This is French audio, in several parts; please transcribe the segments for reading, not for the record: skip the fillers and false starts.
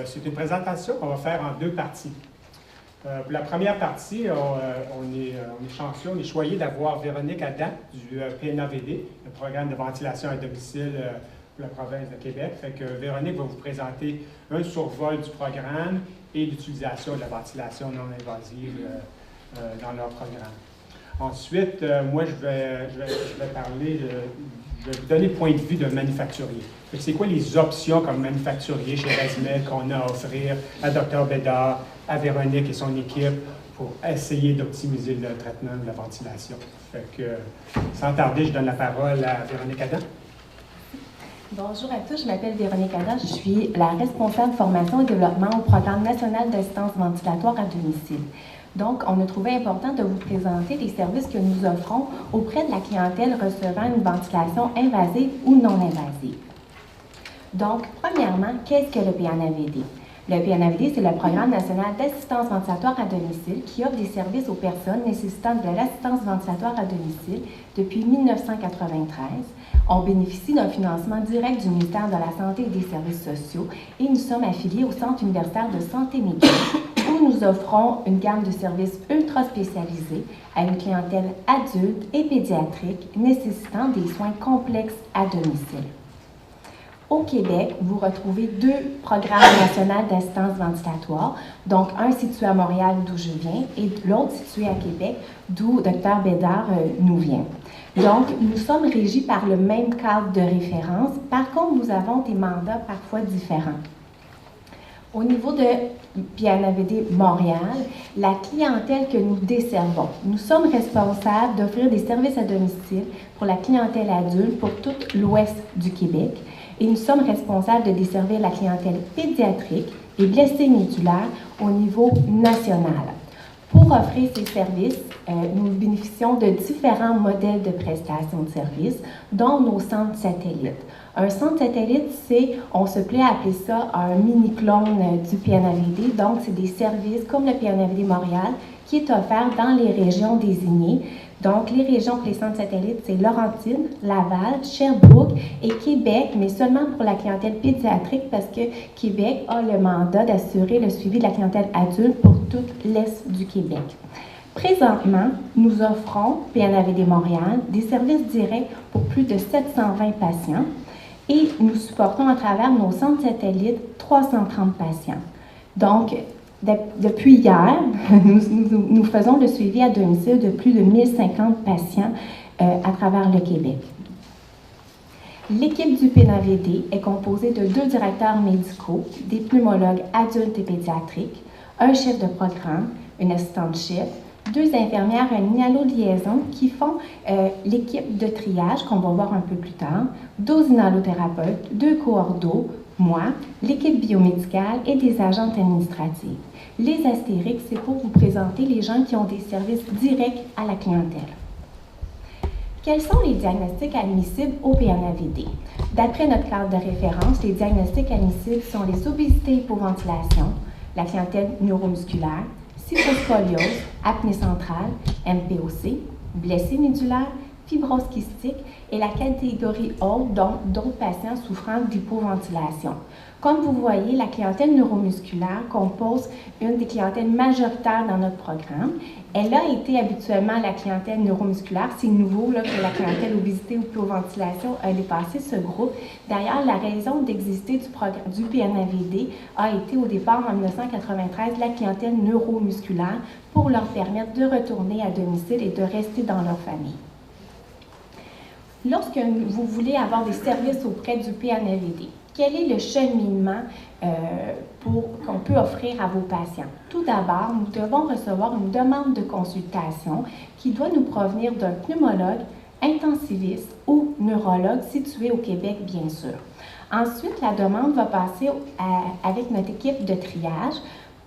C'est une présentation qu'on va faire en deux parties. Pour la première partie, on est chanceux, on est choyé d'avoir Véronique Adam du PNAVD, le programme de ventilation à domicile pour la province de Québec. Fait que Véronique va vous présenter un survol du programme et l'utilisation de la ventilation non invasive dans leur programme. Ensuite, moi, je vais parler je vais vous donner le point de vue d'un manufacturier. C'est quoi les options comme manufacturier chez ResMed qu'on a à offrir à Dr Bédard, à Véronique et son équipe pour essayer d'optimiser le traitement de la ventilation. Fait que, sans tarder, je donne la parole à Véronique Adam. Bonjour à tous, je m'appelle Véronique Adam, je suis la responsable formation et développement au Programme national d'assistance ventilatoire à domicile. Donc, on a trouvé important de vous présenter les services que nous offrons auprès de la clientèle recevant une ventilation invasive ou non invasive. Donc, premièrement, qu'est-ce que le PNAVD? Le PNAVD, c'est le Programme national d'assistance ventilatoire à domicile qui offre des services aux personnes nécessitant de l'assistance ventilatoire à domicile depuis 1993. On bénéficie d'un financement direct du ministère de la Santé et des Services sociaux et nous sommes affiliés au Centre universitaire de santé McGill où nous offrons une gamme de services ultra spécialisés à une clientèle adulte et pédiatrique nécessitant des soins complexes à domicile. Au Québec, vous retrouvez deux programmes nationaux d'assistance ventilatoire, donc un situé à Montréal, d'où je viens, et l'autre situé à Québec, d'où Dr Bédard nous vient. Donc, nous sommes régis par le même cadre de référence. Par contre, nous avons des mandats parfois différents. Au niveau de PNAVD Montréal, la clientèle que nous desservons, nous sommes responsables d'offrir des services à domicile pour la clientèle adulte pour tout l'ouest du Québec. Et nous sommes responsables de desservir la clientèle pédiatrique et blessés médulaires au niveau national. Pour offrir ces services, nous bénéficions de différents modèles de prestation de services, dont nos centres satellites. Un centre satellite, on se plaît à appeler ça un mini-clone du PNAVD. Donc, c'est des services comme le PNAVD Montréal qui est offert dans les régions désignées. Donc, les régions pour les centres satellites, c'est Laurentide, Laval, Sherbrooke et Québec, mais seulement pour la clientèle pédiatrique parce que Québec a le mandat d'assurer le suivi de la clientèle adulte pour tout l'Est du Québec. Présentement, nous offrons, PNAVD Montréal, des services directs pour plus de 720 patients et nous supportons à travers nos centres satellites 330 patients. Donc, depuis hier, nous faisons le suivi à domicile de plus de 1050 patients à travers le Québec. L'équipe du PNAVD est composée de 2 directeurs médicaux, des pneumologues adultes et pédiatriques, un chef de programme, une assistante-chef, 2 infirmières, un inhalo-liaison qui font l'équipe de triage qu'on va voir un peu plus tard, 12 inhalothérapeutes, 2 coordos, moi, l'équipe biomédicale et des agentes administratives. Les astérix, c'est pour vous présenter les gens qui ont des services directs à la clientèle. Quels sont les diagnostics admissibles au PNAVD? D'après notre cadre de référence, les diagnostics admissibles sont les obésités hypoventilation, la clientèle neuromusculaire, cystoskoliose, apnée centrale, MPOC, blessés médulaires, fibrose kystique et la catégorie haute, donc d'autres patients souffrant d'hypoventilation. Comme vous voyez, la clientèle neuromusculaire compose une des clientèles majoritaires dans notre programme. Elle a été habituellement la clientèle neuromusculaire. C'est nouveau là, que la clientèle obésité ou hypoventilation a dépassé ce groupe. D'ailleurs, la raison d'exister du PNAVD a été au départ en 1993 la clientèle neuromusculaire pour leur permettre de retourner à domicile et de rester dans leur famille. Lorsque vous voulez avoir des services auprès du PNAVD, quel est le cheminement qu'on peut offrir à vos patients? Tout d'abord, nous devons recevoir une demande de consultation qui doit nous provenir d'un pneumologue, intensiviste ou neurologue situé au Québec, bien sûr. Ensuite, la demande va passer avec notre équipe de triage.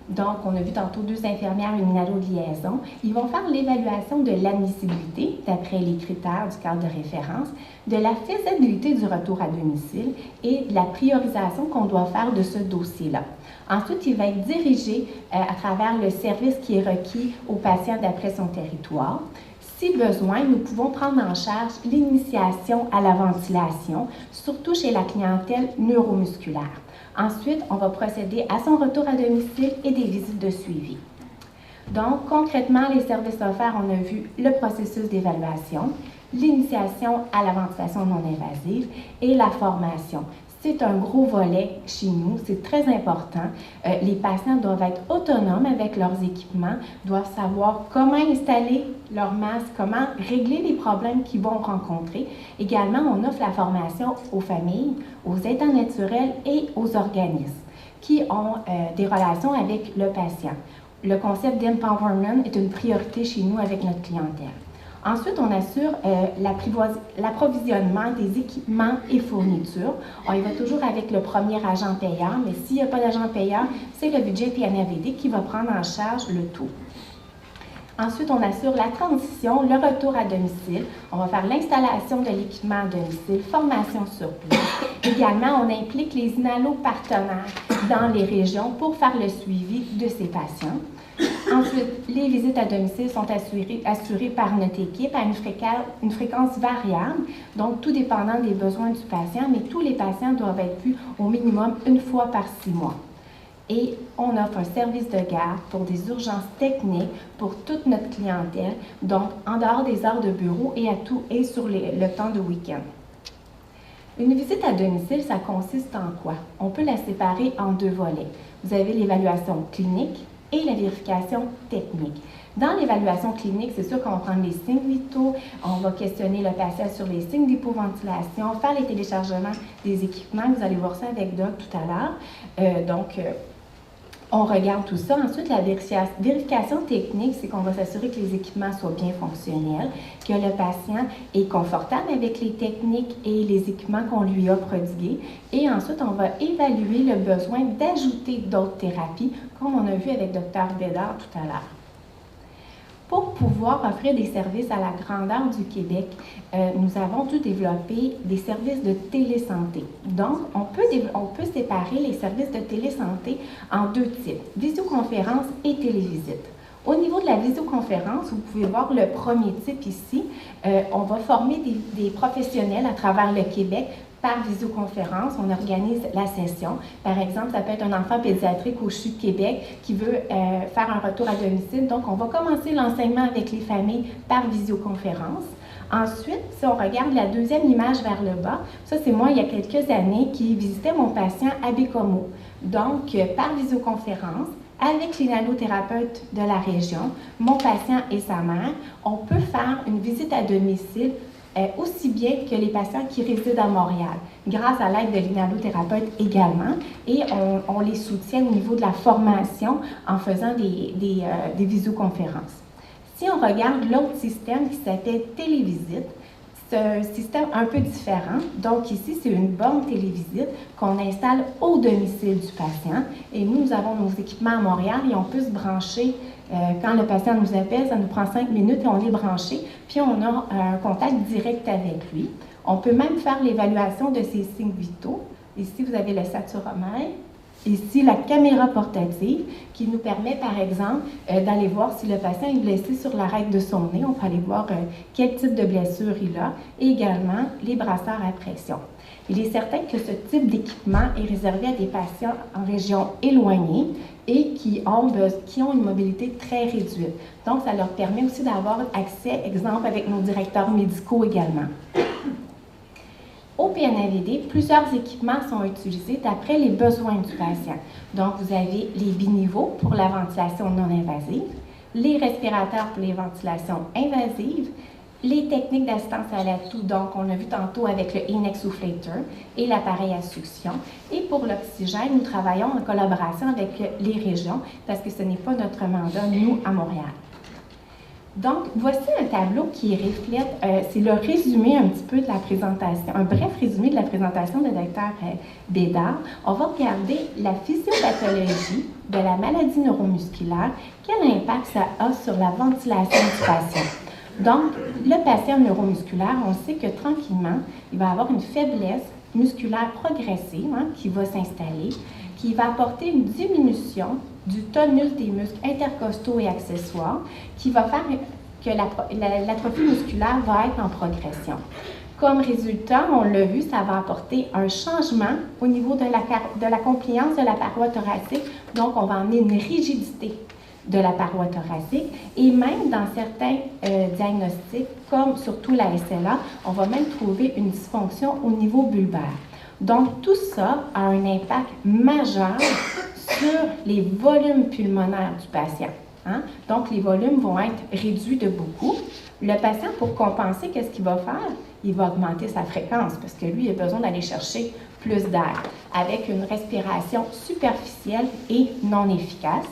Donc, on a vu tantôt 2 infirmières et une inhalo-liaison. Ils vont faire l'évaluation de l'admissibilité, d'après les critères du cadre de référence, de la faisabilité du retour à domicile et de la priorisation qu'on doit faire de ce dossier-là. Ensuite, il va être dirigé à travers le service qui est requis au patient d'après son territoire. Si besoin, nous pouvons prendre en charge l'initiation à la ventilation, surtout chez la clientèle neuromusculaire. Ensuite, on va procéder à son retour à domicile et des visites de suivi. Donc, concrètement, les services offerts, on a vu le processus d'évaluation, l'initiation à la ventilation non invasive et la formation. C'est un gros volet chez nous, c'est très important. Les patients doivent être autonomes avec leurs équipements, doivent savoir comment installer leur masque, comment régler les problèmes qu'ils vont rencontrer. Également, on offre la formation aux familles, aux aidants naturels et aux organismes qui ont des relations avec le patient. Le concept d'empowerment est une priorité chez nous avec notre clientèle. Ensuite, on assure l'approvisionnement des équipements et fournitures. On y va toujours avec le premier agent payeur, mais s'il n'y a pas d'agent payeur, c'est le budget PNAVD qui va prendre en charge le tout. Ensuite, on assure la transition, le retour à domicile. On va faire l'installation de l'équipement à domicile, formation sur place. Également, on implique les INALO partenaires dans les régions pour faire le suivi de ces patients. Ensuite, les visites à domicile sont assurées par notre équipe à une fréquence variable, donc tout dépendant des besoins du patient, mais tous les patients doivent être vus au minimum une fois par 6 mois. Et on offre un service de garde pour des urgences techniques pour toute notre clientèle, donc en dehors des heures de bureau et sur le temps de week-end. Une visite à domicile, ça consiste en quoi? On peut la séparer en 2 volets. Vous avez l'évaluation clinique et la vérification technique. Dans l'évaluation clinique, c'est sûr qu'on va prendre les signes vitaux, on va questionner le patient sur les signes d'hypoventilation, faire les téléchargements des équipements, vous allez voir ça avec Doc tout à l'heure. On regarde tout ça. Ensuite, la vérification technique, c'est qu'on va s'assurer que les équipements soient bien fonctionnels, que le patient est confortable avec les techniques et les équipements qu'on lui a prodigués. Et ensuite, on va évaluer le besoin d'ajouter d'autres thérapies, comme on a vu avec Dr Bédard tout à l'heure. Pour pouvoir offrir des services à la grandeur du Québec, nous avons dû développer des services de télésanté. Donc, on peut séparer les services de télésanté en 2 types, visioconférence et télévisite. Au niveau de la visioconférence, vous pouvez voir le premier type ici. On va former des professionnels à travers le Québec par visioconférence. On organise la session. Par exemple, ça peut être un enfant pédiatrique au CHU de Québec qui veut faire un retour à domicile. Donc, on va commencer l'enseignement avec les familles par visioconférence. Ensuite, si on regarde la deuxième image vers le bas, ça c'est moi il y a quelques années qui visitais mon patient à Bécomo. Donc, par visioconférence, avec les nanothérapeutes de la région, mon patient et sa mère, on peut faire une visite à domicile aussi bien que les patients qui résident à Montréal, grâce à l'aide de l'inhalothérapeute également, et on les soutient au niveau de la formation en faisant des visioconférences. Si on regarde l'autre système qui s'appelle Télévisite, c'est un système un peu différent. Donc ici, c'est une borne télévisite qu'on installe au domicile du patient. Et nous avons nos équipements à Montréal et on peut se brancher. Quand le patient nous appelle, ça nous prend 5 minutes et on est branché. Puis on a un contact direct avec lui. On peut même faire l'évaluation de ses signes vitaux. Ici, vous avez le saturomètre. Ici, la caméra portative qui nous permet, par exemple, d'aller voir si le patient est blessé sur l'arête de son nez. On peut aller voir quel type de blessure il a et également les brasseurs à pression. Il est certain que ce type d'équipement est réservé à des patients en région éloignée et qui ont une mobilité très réduite. Donc, ça leur permet aussi d'avoir accès, exemple, avec nos directeurs médicaux également. Au PNAVD, plusieurs équipements sont utilisés d'après les besoins du patient. Donc, vous avez les biniveaux pour la ventilation non invasive, les respirateurs pour les ventilations invasives, les techniques d'assistance à l'atout, donc on l'a vu tantôt avec le inexsufflator et l'appareil à succion. Et pour l'oxygène, nous travaillons en collaboration avec les régions parce que ce n'est pas notre mandat, nous, à Montréal. Donc, voici un tableau qui reflète, c'est le résumé un petit peu de la présentation, un bref résumé de la présentation de Dr Bédard. On va regarder la physiopathologie de la maladie neuromusculaire, quel impact ça a sur la ventilation du patient. Donc, le patient neuromusculaire, on sait que tranquillement, il va avoir une faiblesse musculaire progressive qui va s'installer, qui va apporter une diminution du tonus des muscles intercostaux et accessoires, qui va faire que l'atrophie musculaire va être en progression. Comme résultat, on l'a vu, ça va apporter un changement au niveau de la compliance de la paroi thoracique. Donc, on va amener une rigidité de la paroi thoracique et même dans certains diagnostics, comme surtout la SLA, on va même trouver une dysfonction au niveau bulbaire. Donc, tout ça a un impact majeur sur les volumes pulmonaires du patient. Hein? Donc, les volumes vont être réduits de beaucoup. Le patient, pour compenser, qu'est-ce qu'il va faire? Il va augmenter sa fréquence parce que lui, il a besoin d'aller chercher plus d'air avec une respiration superficielle et non efficace.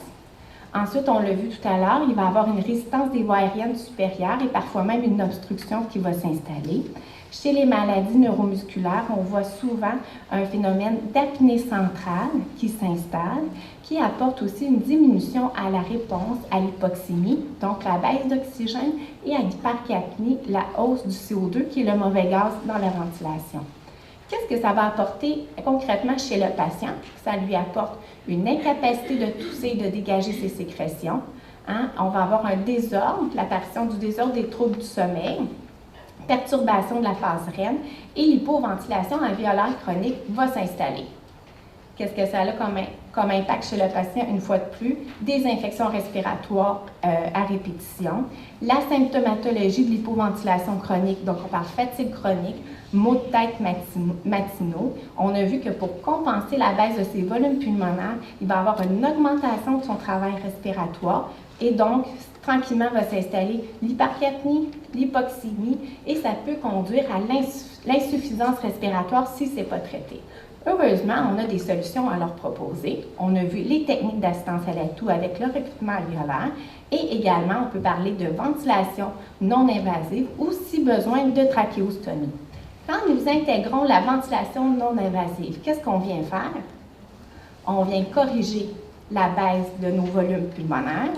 Ensuite, on l'a vu tout à l'heure, il va avoir une résistance des voies aériennes supérieures et parfois même une obstruction qui va s'installer. Chez les maladies neuromusculaires, on voit souvent un phénomène d'apnée centrale qui s'installe, qui apporte aussi une diminution à la réponse à l'hypoxémie, donc la baisse d'oxygène, et à l'hypercapnie, la hausse du CO2, qui est le mauvais gaz dans la ventilation. Qu'est-ce que ça va apporter concrètement chez le patient? Ça lui apporte une incapacité de tousser et de dégager ses sécrétions. Hein? On va avoir un désordre, l'apparition du désordre des troubles du sommeil, perturbation de la phase REM et l'hypoventilation alvéolaire chronique va s'installer. Qu'est-ce que ça a comme impact chez le patient, une fois de plus? Des infections respiratoires à répétition, la symptomatologie de l'hypoventilation chronique, donc on parle fatigue chronique, maux de tête matinaux. On a vu que pour compenser la baisse de ses volumes pulmonaires, il va avoir une augmentation de son travail respiratoire et donc, tranquillement va s'installer l'hypercapnie, l'hypoxémie et ça peut conduire à l'insuffisance respiratoire si ce n'est pas traité. Heureusement, on a des solutions à leur proposer. On a vu les techniques d'assistance à l'atout avec le recrutement alvéolaire et également, on peut parler de ventilation non invasive ou, si besoin, de trachéostomie. Quand nous intégrons la ventilation non invasive, qu'est-ce qu'on vient faire? On vient corriger la baisse de nos volumes pulmonaires.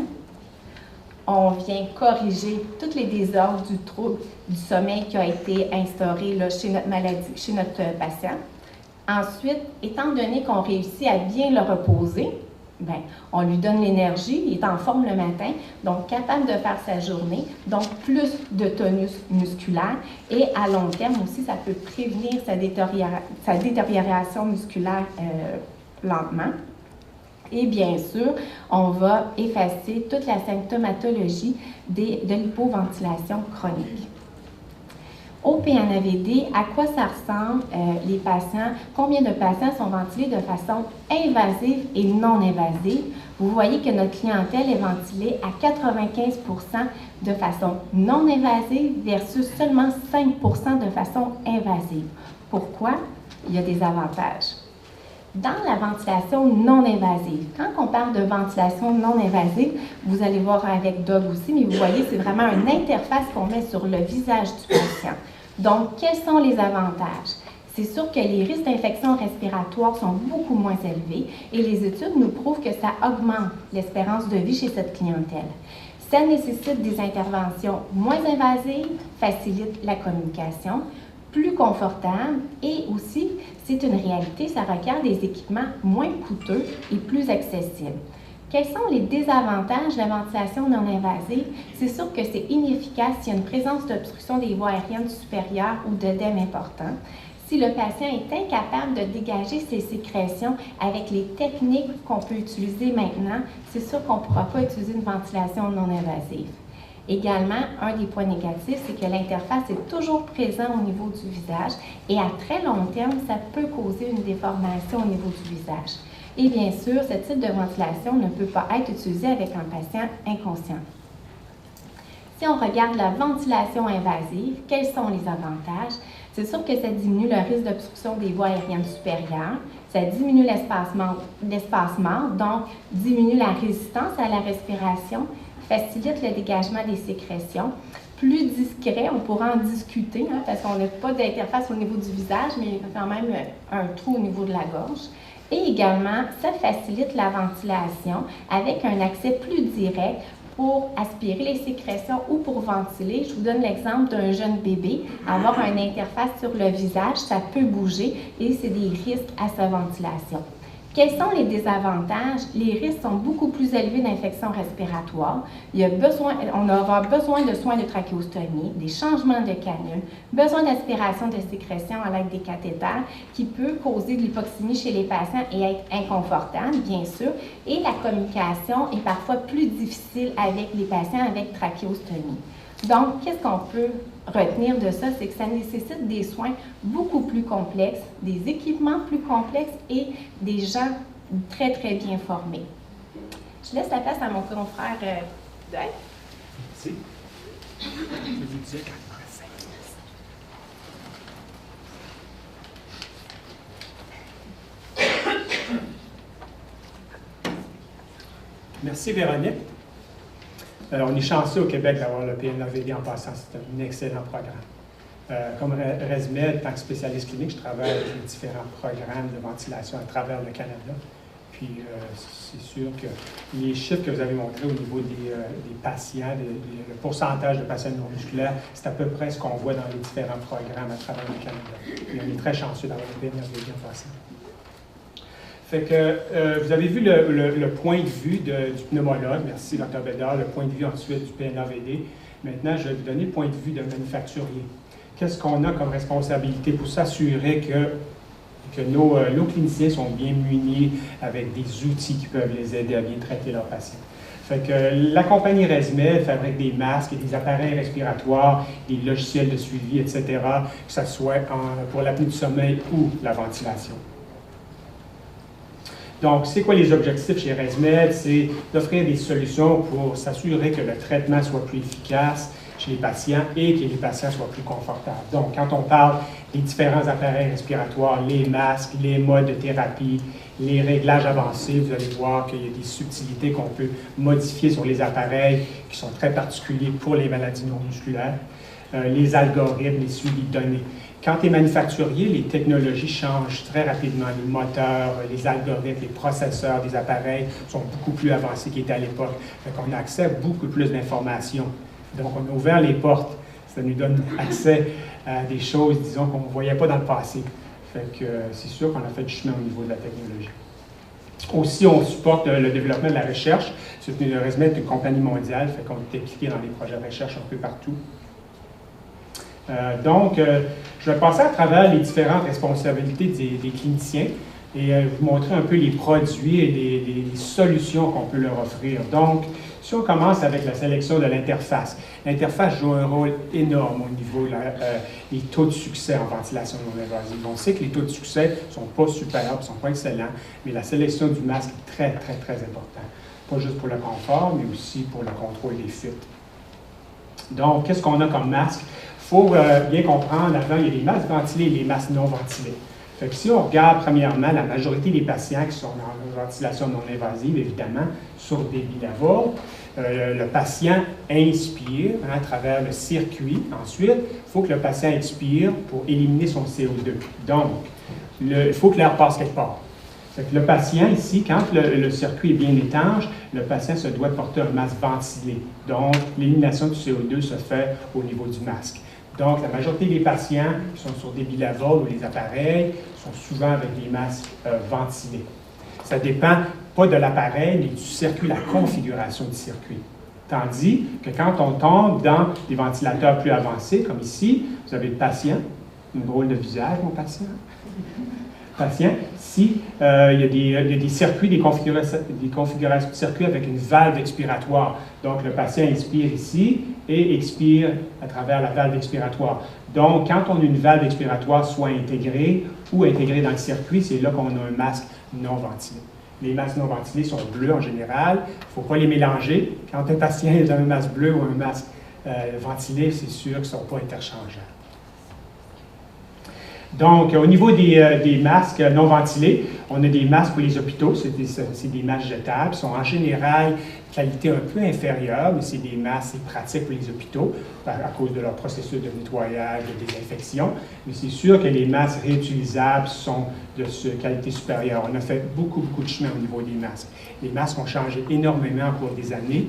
On vient corriger tous les désordres du trouble du sommeil qui a été instauré là, chez notre patient. Ensuite, étant donné qu'on réussit à bien le reposer, bien, on lui donne l'énergie, il est en forme le matin, donc capable de faire sa journée, donc plus de tonus musculaire et à long terme aussi, ça peut prévenir sa détérioration musculaire lentement. Et bien sûr, on va effacer toute la symptomatologie de l'hypoventilation chronique. Au PNAVD, à quoi ça ressemble les patients? Combien de patients sont ventilés de façon invasive et non invasive? Vous voyez que notre clientèle est ventilée à 95 % de façon non invasive versus seulement 5 % de façon invasive. Pourquoi? Il y a des avantages. Dans la ventilation non invasive, quand on parle de ventilation non invasive, vous allez voir avec Doug aussi, mais vous voyez, c'est vraiment une interface qu'on met sur le visage du patient. Donc, quels sont les avantages? C'est sûr que les risques d'infection respiratoire sont beaucoup moins élevés et les études nous prouvent que ça augmente l'espérance de vie chez cette clientèle. Ça nécessite des interventions moins invasives, facilite la communication, plus confortable et aussi, c'est une réalité, ça requiert des équipements moins coûteux et plus accessibles. Quels sont les désavantages de la ventilation non invasive? C'est sûr que c'est inefficace s'il y a une présence d'obstruction des voies aériennes supérieures ou d'œdème important. Si le patient est incapable de dégager ses sécrétions avec les techniques qu'on peut utiliser maintenant, c'est sûr qu'on ne pourra pas utiliser une ventilation non invasive. Également, un des points négatifs, c'est que l'interface est toujours présente au niveau du visage et à très long terme, ça peut causer une déformation au niveau du visage. Et bien sûr, ce type de ventilation ne peut pas être utilisé avec un patient inconscient. Si on regarde la ventilation invasive, quels sont les avantages? C'est sûr que ça diminue le risque d'obstruction des voies aériennes supérieures, ça diminue l'espacement, donc diminue la résistance à la respiration, facilite le dégagement des sécrétions. Plus discret, on pourra en discuter, hein, parce qu'on n'a pas d'interface au niveau du visage, mais il y a quand même un trou au niveau de la gorge. Et également, ça facilite la ventilation avec un accès plus direct pour aspirer les sécrétions ou pour ventiler. Je vous donne l'exemple d'un jeune bébé. Avoir une interface sur le visage, ça peut bouger et c'est des risques à sa ventilation. Quels sont les désavantages? Les risques sont beaucoup plus élevés d'infections respiratoires. On va avoir besoin de soins de trachéostomie, des changements de canule, besoin d'aspiration de sécrétion à l'aide des cathéters qui peut causer de l'hypoxémie chez les patients et être inconfortable, bien sûr. Et la communication est parfois plus difficile avec les patients avec trachéostomie. Donc, qu'est-ce qu'on peut retenir de ça? C'est que ça nécessite des soins beaucoup plus complexes, des équipements plus complexes et des gens très, très bien formés. Je laisse la place à mon confrère Dave. Merci. Merci Véronique. On est chanceux au Québec d'avoir le PNAVD en passant, c'est un excellent programme. Comme ResMed, en tant que spécialiste clinique, je travaille avec les différents programmes de ventilation à travers le Canada. Puis c'est sûr que les chiffres que vous avez montrés au niveau des patients, le pourcentage de patients non musculaires, c'est à peu près ce qu'on voit dans les différents programmes à travers le Canada. Et on est très chanceux d'avoir le PNAVD en passant. Fait que vous avez vu le point de vue du pneumologue, merci Dr. Bédard, le point de vue ensuite du PNAVD. Maintenant, je vais vous donner le point de vue de manufacturier. Qu'est-ce qu'on a comme responsabilité pour s'assurer que nos cliniciens sont bien munis avec des outils qui peuvent les aider à bien traiter leurs patients? Fait que la compagnie ResMed fabrique des masques et des appareils respiratoires, des logiciels de suivi, etc., que ce soit pour l'apnée du sommeil ou la ventilation. Donc, c'est quoi les objectifs chez ResMed? C'est d'offrir des solutions pour s'assurer que le traitement soit plus efficace chez les patients et que les patients soient plus confortables. Donc, quand on parle des différents appareils respiratoires, les masques, les modes de thérapie, les réglages avancés, vous allez voir qu'il y a des subtilités qu'on peut modifier sur les appareils qui sont très particuliers pour les maladies non musculaires, les algorithmes, les suivis de données. Quand tu es manufacturier, les technologies changent très rapidement. Les moteurs, les algorithmes, les processeurs des appareils sont beaucoup plus avancés qu'ils étaient à l'époque. Donc, on a accès à beaucoup plus d'informations. Donc, on a ouvert les portes. Ça nous donne accès à des choses, disons, qu'on ne voyait pas dans le passé. Fait que c'est sûr qu'on a fait du chemin au niveau de la technologie. Aussi, on supporte le développement de la recherche. ResMed est une compagnie mondiale, fait qu'on est impliqué dans les projets de recherche un peu partout. Donc, je vais passer à travers les différentes responsabilités des cliniciens et vous montrer un peu les produits et les solutions qu'on peut leur offrir. Donc, si on commence avec la sélection de l'interface, l'interface joue un rôle énorme au niveau des taux de succès en ventilation non invasive. On sait que les taux de succès ne sont pas supérieurs, ne sont pas excellents, mais la sélection du masque est très, très, très importante. Pas juste pour le confort, mais aussi pour le contrôle des fuites. Donc, qu'est-ce qu'on a comme masque? Il faut bien comprendre, avant, il y a les masques ventilés et les masques non ventilés. Fait que si on regarde, premièrement, la majorité des patients qui sont en ventilation non invasive, évidemment, sur débit Lavore, le patient inspire à travers le circuit. Ensuite, il faut que le patient expire pour éliminer son CO2. Donc, il faut que l'air passe quelque part. Fait que le patient, ici, quand le circuit est bien étanche, le patient se doit de porter un masque ventilé. Donc, l'élimination du CO2 se fait au niveau du masque. Donc, la majorité des patients qui sont sur des bilavol ou les appareils sont souvent avec des masques ventilés. Ça dépend pas de l'appareil, mais du circuit, la configuration du circuit. Tandis que quand on tombe dans des ventilateurs plus avancés, comme ici, vous avez le patient, un drôle de visage, mon patient. Si il y a des circuits, des configurations de circuits avec une valve expiratoire. Donc, le patient inspire ici et expire à travers la valve expiratoire. Donc, quand on a une valve expiratoire soit intégrée ou intégrée dans le circuit, c'est là qu'on a un masque non ventilé. Les masques non ventilés sont bleus en général. Il ne faut pas les mélanger. Quand un patient est dans un masque bleu ou un masque ventilé, c'est sûr qu'ils ne sont pas interchangeables. Donc, au niveau des masques non ventilés, on a des masques pour les hôpitaux, c'est des masques jetables, ils sont en général de qualité un peu inférieure, mais c'est des masques pratiques pour les hôpitaux à cause de leur processus de nettoyage, de désinfection. Mais c'est sûr que les masques réutilisables sont de qualité supérieure. On a fait beaucoup de chemin au niveau des masques. Les masques ont changé énormément au cours des années.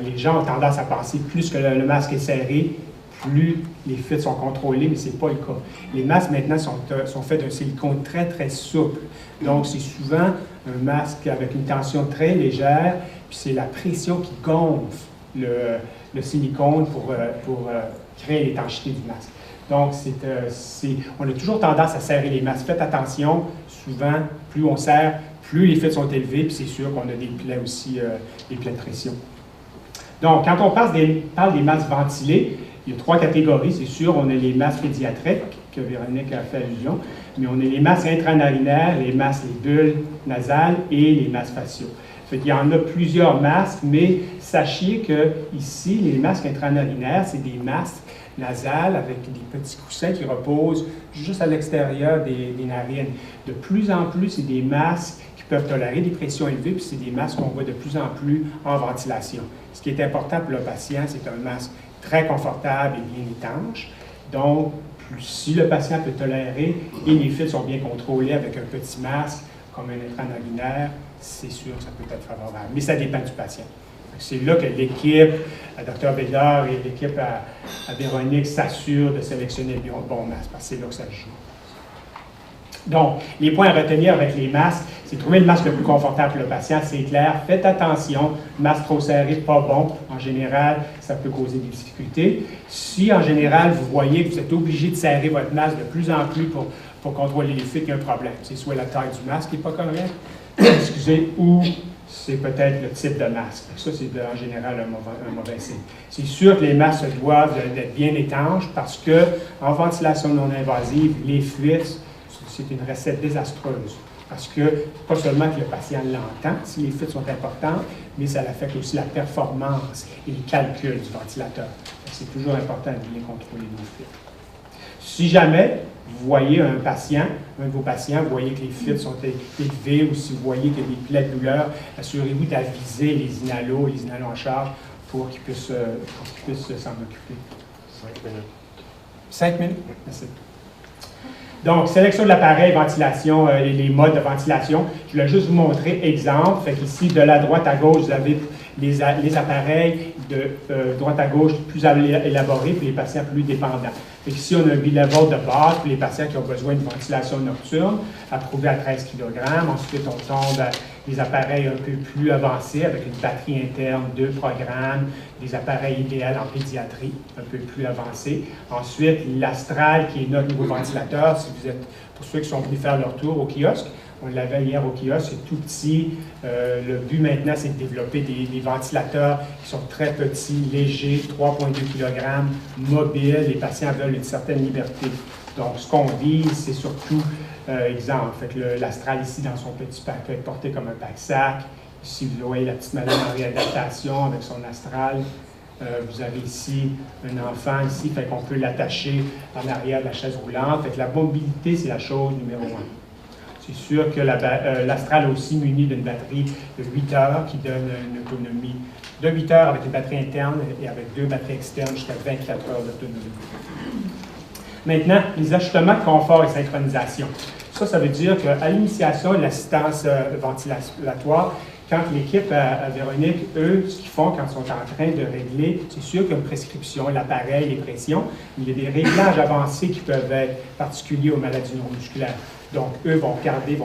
Les gens ont tendance à penser plus que le masque est serré, plus les fuites sont contrôlées, mais ce n'est pas le cas. Les masques maintenant sont faits d'un silicone très, très souple. Donc, c'est souvent un masque avec une tension très légère, puis c'est la pression qui gonfle le silicone pour créer l'étanchéité du masque. Donc, on a toujours tendance à serrer les masques. Faites attention, souvent, plus on serre, plus les fuites sont élevées, puis c'est sûr qu'on a des plaies aussi, des plaies de pression. Donc, quand on parle des masques ventilés, il y a 3 catégories, c'est sûr. On a les masques pédiatriques, que Véronique a fait allusion, mais on a les masques intranarinaires, les masques, les bulles nasales et les masques faciaux. Fait qu'il y en a plusieurs masques, mais sachez que ici, les masques intranarinaires, c'est des masques nasales avec des petits coussins qui reposent juste à l'extérieur des narines. De plus en plus, c'est des masques qui peuvent tolérer des pressions élevées, puis c'est des masques qu'on voit de plus en plus en ventilation. Ce qui est important pour le patient, c'est un masque très confortable et bien étanche. Donc, si le patient peut tolérer et les fuites sont bien contrôlées avec un petit masque, comme un intranarinaire, c'est sûr que ça peut être favorable. Mais ça dépend du patient. C'est là que l'équipe, à Dr. Bédard et l'équipe à Véronique s'assurent de sélectionner le bon masque, parce que c'est là que ça joue. Donc, les points à retenir avec les masques, c'est trouver le masque le plus confortable pour le patient, c'est clair. Faites attention, masque trop serré, pas bon. En général, ça peut causer des difficultés. Si, en général, vous voyez que vous êtes obligé de serrer votre masque de plus en plus pour contrôler les fuites, il y a un problème. C'est soit la taille du masque qui n'est pas correcte, excusez, ou c'est peut-être le type de masque. Ça, c'est en général un mauvais signe. C'est sûr que les masques doivent être bien étanches parce qu'en ventilation non invasive, les fuites, c'est une recette désastreuse. Parce que, pas seulement que le patient l'entend, si les fuites sont importantes, mais ça affecte aussi la performance et le calcul du ventilateur. C'est toujours important de bien contrôler nos fuites. Si jamais vous voyez un de vos patients, vous voyez que les fuites sont élevées ou si vous voyez qu'il y a des plaies de douleur, assurez-vous d'aviser les inalos en charge pour qu'ils puissent s'en occuper. 5 minutes. 5 minutes? Merci. Donc, sélection de l'appareil, ventilation et les modes de ventilation. Je voulais juste vous montrer exemple. Fait qu'ici, de la droite à gauche, vous avez les appareils de droite à gauche plus élaborés pour les patients plus dépendants. Fait qu'ici, on a un bilevel de base pour les patients qui ont besoin de ventilation nocturne, approuvé à 13 kg. Ensuite, on tombe à des appareils un peu plus avancés avec une batterie interne, 2 programmes, des appareils idéaux en pédiatrie, un peu plus avancés. Ensuite, l'Astral, qui est notre nouveau ventilateur, si vous êtes, pour ceux qui sont venus faire leur tour au kiosque, on l'avait hier au kiosque, c'est tout petit. Le but maintenant, c'est de développer des ventilateurs qui sont très petits, légers, 3,2 kg, mobiles. Les patients veulent une certaine liberté. Donc, ce qu'on vise, c'est surtout, exemple, l'Astral ici, dans son petit pack, peut être porté comme un pack-sac. Ici, vous voyez la petite madame en réadaptation avec son Astral. Vous avez ici un enfant ici, fait qu'on peut l'attacher en arrière de la chaise roulante. Fait que la mobilité, c'est la chose numéro 1. C'est sûr que l'Astral est aussi muni d'une batterie de 8 heures qui donne une autonomie de 8 heures avec une batterie interne et avec 2 batteries externes jusqu'à 24 heures d'autonomie. Maintenant, les ajustements de confort et synchronisation. Ça veut dire qu'à l'initiation de l'assistance ventilatoire, quand l'équipe à Véronique, eux, ce qu'ils font quand ils sont en train de régler, c'est sûr qu'il y a une prescription, l'appareil, les pressions, mais il y a des réglages avancés qui peuvent être particuliers aux maladies neuromusculaires. Donc, eux vont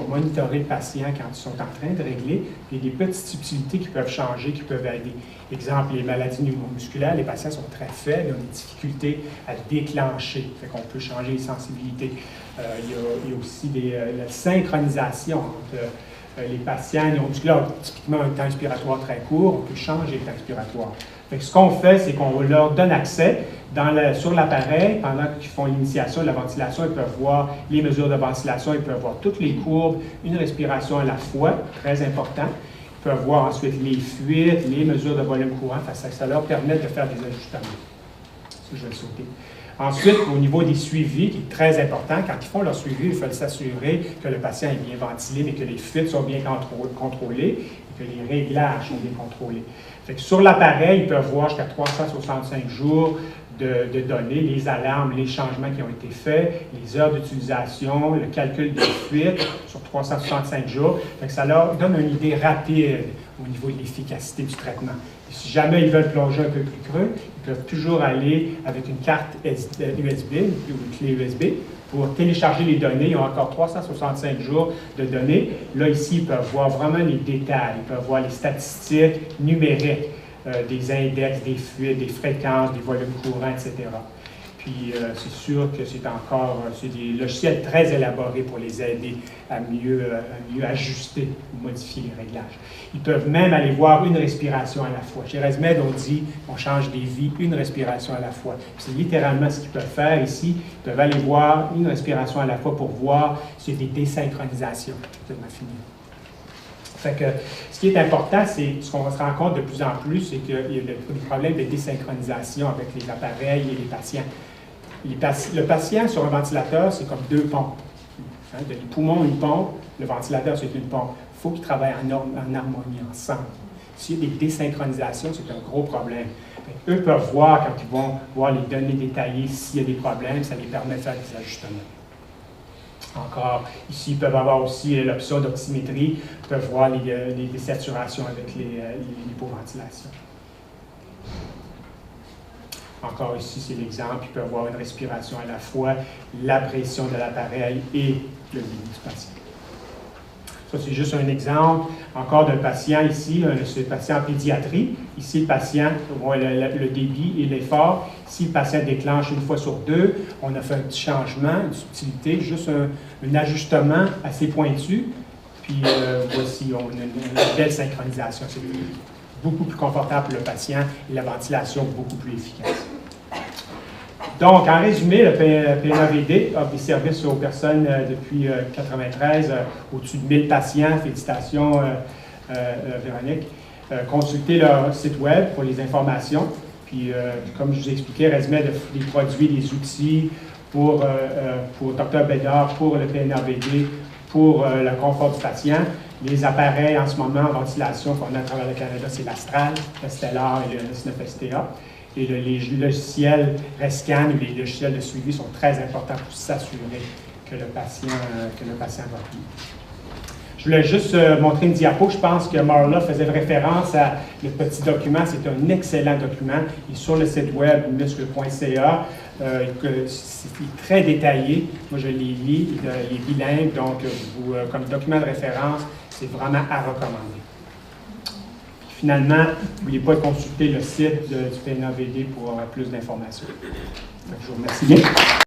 monitorer le patient quand ils sont en train de régler. Il y a des petites subtilités qui peuvent changer, qui peuvent aider. Exemple, les maladies neuromusculaires, les patients sont très faibles, ils ont des difficultés à déclencher. Fait qu'on peut changer les sensibilités. Il y a aussi la synchronisation entre les patients neuromusculaires ont typiquement un temps expiratoire très court, on peut changer le temps expiratoire. Fait que ce qu'on fait, c'est qu'on leur donne accès sur l'appareil, pendant qu'ils font l'initiation de la ventilation, ils peuvent voir les mesures de ventilation, ils peuvent voir toutes les courbes, une respiration à la fois, très important. Ils peuvent voir ensuite les fuites, les mesures de volume courant, ça leur permet de faire des ajustements. Ça, je vais le sauter. Ensuite, au niveau des suivis, qui est très important, quand ils font leur suivi, il faut s'assurer que le patient est bien ventilé, mais que les fuites sont bien contrôlées et que les réglages sont bien contrôlés. Fait que sur l'appareil, ils peuvent voir jusqu'à 365 jours de données, les alarmes, les changements qui ont été faits, les heures d'utilisation, le calcul des fuites sur 365 jours. Fait que ça leur donne une idée rapide au niveau de l'efficacité du traitement. Et si jamais ils veulent plonger un peu plus creux, ils peuvent toujours aller avec une carte USB ou une clé USB pour télécharger les données. Ils ont encore 365 jours de données. Là, ici, ils peuvent voir vraiment les détails. Ils peuvent voir les statistiques numériques des index, des fuites, des fréquences, des volumes courants, etc. Puis, c'est sûr que c'est des logiciels très élaborés pour les aider à mieux ajuster ou modifier les réglages. Ils peuvent même aller voir une respiration à la fois. Chez ResMed, on dit qu'on change des vies, une respiration à la fois. C'est littéralement ce qu'ils peuvent faire ici. Ils peuvent aller voir une respiration à la fois pour voir s'il y a des désynchronisations. C'est ma fini. Fait que, ce qui est important, c'est ce qu'on se rend compte de plus en plus, c'est qu'il y a des problèmes de désynchronisation avec les appareils et les patients. Le patient sur un ventilateur, c'est comme deux pompes. Hein, les poumons, une pompe, le ventilateur, c'est une pompe. Il faut qu'ils travaillent en harmonie ensemble. S'il y a des désynchronisations, c'est un gros problème. Eux peuvent voir, quand ils vont voir les données détaillées, s'il y a des problèmes, ça les permet de faire des ajustements. Encore, ici, ils peuvent avoir aussi l'option d'oxymétrie, ils peuvent voir les désaturations avec l'hypoventilasation. Encore ici, c'est l'exemple, ils peuvent avoir une respiration à la fois, la pression de l'appareil et le niveau du patient. Ça, c'est juste un exemple encore d'un patient ici, c'est le patient en pédiatrie. Ici, le patient, le débit et l'effort. Si le patient déclenche une fois sur deux, on a fait un petit changement, une subtilité, juste un ajustement assez pointu. Puis voici, on a une belle synchronisation. C'est beaucoup plus confortable pour le patient et la ventilation beaucoup plus efficace. Donc, en résumé, le PNAVD offre des services aux personnes depuis 1993, au-dessus de 1000 patients. Félicitations, Véronique. Consultez leur site web pour les informations. Puis, comme je vous ai expliqué, ResMed a des produits, des outils pour Dr Bédard, pour le PNAVD, pour le confort du patient. Les appareils en ce moment en ventilation qu'on a à travers le Canada, c'est l'Astral, le Stellar et le S9STA. Et les logiciels ResScan ou les logiciels de suivi sont très importants pour s'assurer que le patient va bien. Je voulais juste montrer une diapo. Je pense que Marla faisait référence à le petit document. C'est un excellent document. Il est sur le site web muscle.ca. C'est très détaillé. Moi, je les lis. Il est bilingue. Donc, comme document de référence, c'est vraiment à recommander. Finalement, n'oubliez pas de consulter le site du PNAVD pour avoir plus d'informations. Je vous remercie bien.